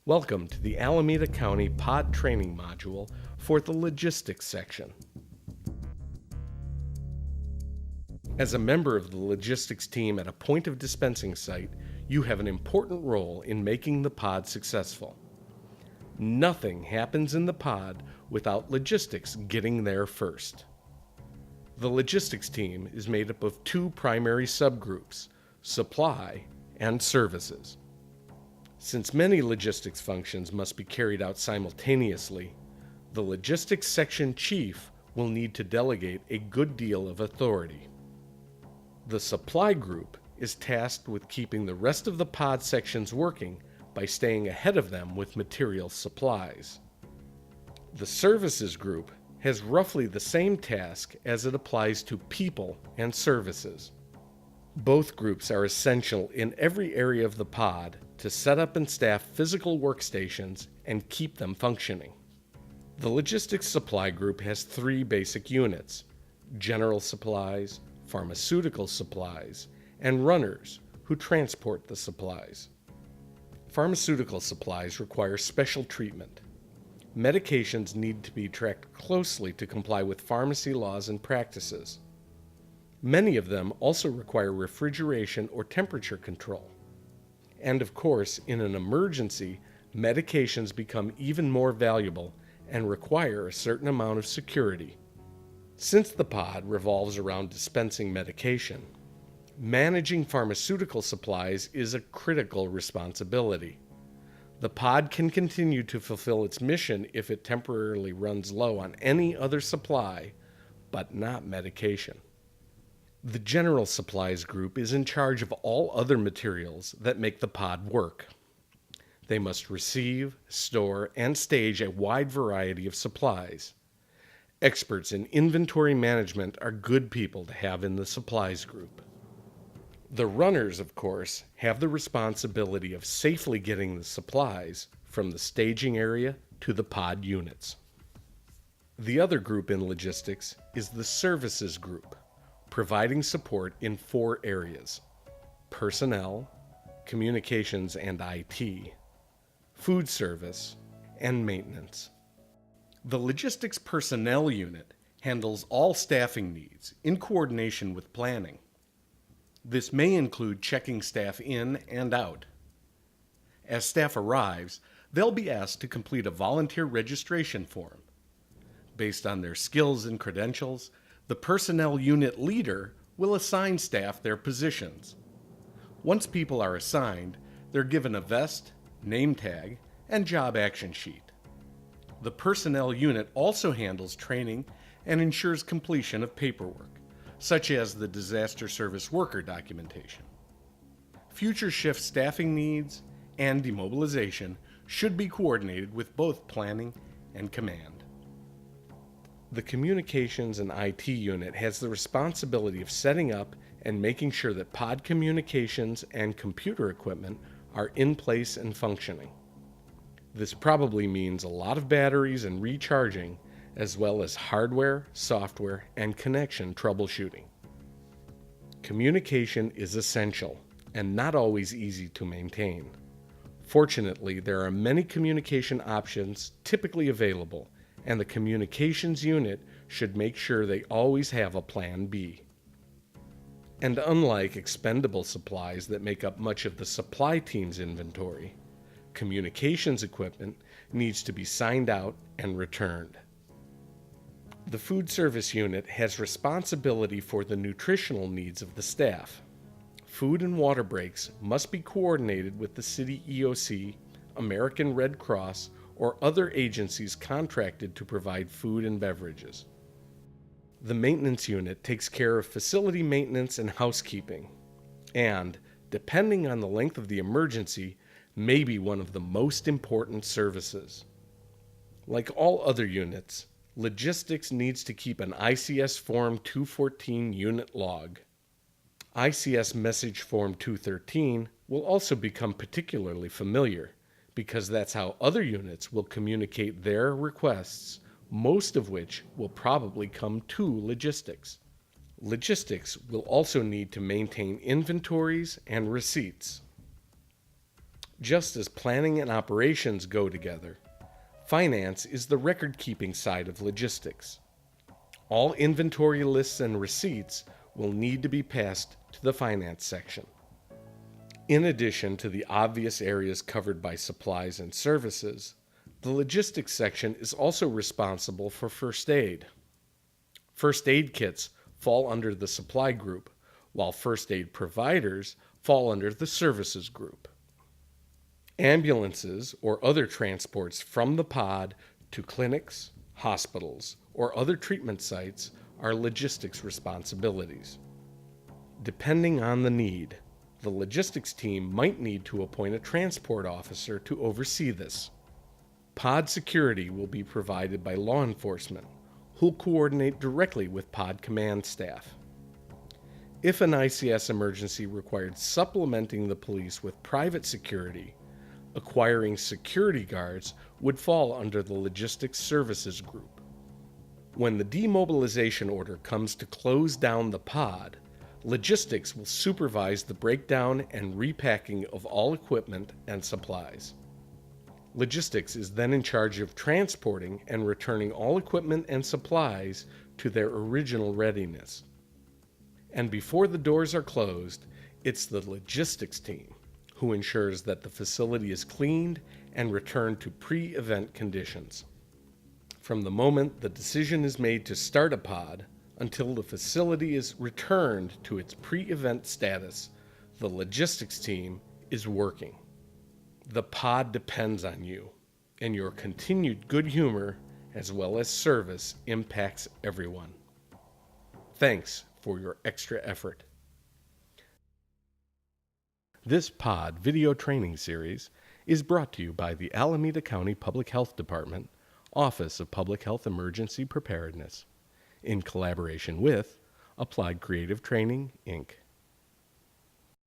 Welcome to the Alameda County Pod Training Module for the Logistics section. As a member of the logistics team at a point of dispensing site, you have an important role in making the pod successful. Nothing happens in the pod without logistics getting there first. The logistics team is made up of two primary subgroups, supply and services. Since many logistics functions must be carried out simultaneously, the logistics section chief will need to delegate a good deal of authority. The supply group is tasked with keeping the rest of the pod sections working by staying ahead of them with material supplies. The services group has roughly the same task as it applies to people and services. Both groups are essential in every area of the pod to set up and staff physical workstations and keep them functioning. The logistics supply group has three basic units: general supplies, pharmaceutical supplies, and runners who transport the supplies. Pharmaceutical supplies require special treatment. Medications need to be tracked closely to comply with pharmacy laws and practices. Many of them also require refrigeration or temperature control. And of course, in an emergency, medications become even more valuable and require a certain amount of security. Since the pod revolves around dispensing medication, managing pharmaceutical supplies is a critical responsibility. The pod can continue to fulfill its mission if it temporarily runs low on any other supply, but not medication. The general supplies group is in charge of all other materials that make the pod work. They must receive, store, and stage a wide variety of supplies. Experts in inventory management are good people to have in the supplies group. The runners, of course, have the responsibility of safely getting the supplies from the staging area to the pod units. The other group in logistics is the services group, providing support in four areas: personnel, communications and IT, food service, and maintenance. The logistics personnel unit handles all staffing needs in coordination with planning. This may include checking staff in and out. As staff arrives, they'll be asked to complete a volunteer registration form. Based on their skills and credentials, the personnel unit leader will assign staff their positions. Once people are assigned, they're given a vest, name tag, and job action sheet. The personnel unit also handles training and ensures completion of paperwork, such as the disaster service worker documentation. Future shift staffing needs and demobilization should be coordinated with both planning and command. The communications and IT unit has the responsibility of setting up and making sure that pod communications and computer equipment are in place and functioning. This probably means a lot of batteries and recharging, as well as hardware, software, and connection troubleshooting. Communication is essential and not always easy to maintain. Fortunately, there are many communication options typically available, and the communications unit should make sure they always have a plan B. And unlike expendable supplies that make up much of the supply team's inventory, communications equipment needs to be signed out and returned. The food service unit has responsibility for the nutritional needs of the staff. Food and water breaks must be coordinated with the city EOC, American Red Cross, or other agencies contracted to provide food and beverages. The maintenance unit takes care of facility maintenance and housekeeping, and, depending on the length of the emergency, may be one of the most important services. Like all other units, logistics needs to keep an ICS Form 214 unit log. ICS Message Form 213 will also become particularly familiar, because that's how other units will communicate their requests, most of which will probably come to logistics. Logistics will also need to maintain inventories and receipts. Just as planning and operations go together, finance is the record-keeping side of logistics. All inventory lists and receipts will need to be passed to the finance section. In addition to the obvious areas covered by supplies and services, the logistics section is also responsible for first aid. First aid kits fall under the supply group, while first aid providers fall under the services group. Ambulances or other transports from the pod to clinics, hospitals, or other treatment sites are logistics responsibilities. Depending on the need, the logistics team might need to appoint a transport officer to oversee this. Pod security will be provided by law enforcement, who'll coordinate directly with pod command staff. If an ICS emergency required supplementing the police with private security, acquiring security guards would fall under the logistics services group. When the demobilization order comes to close down the pod, logistics will supervise the breakdown and repacking of all equipment and supplies. Logistics is then in charge of transporting and returning all equipment and supplies to their original readiness. And before the doors are closed, it's the logistics team who ensures that the facility is cleaned and returned to pre-event conditions. From the moment the decision is made to start a pod until the facility is returned to its pre-event status, the logistics team is working. The pod depends on you, and your continued good humor as well as service impacts everyone. Thanks for your extra effort. This pod video training series is brought to you by the Alameda County Public Health Department, Office of Public Health Emergency Preparedness, in collaboration with Applied Creative Training, Inc.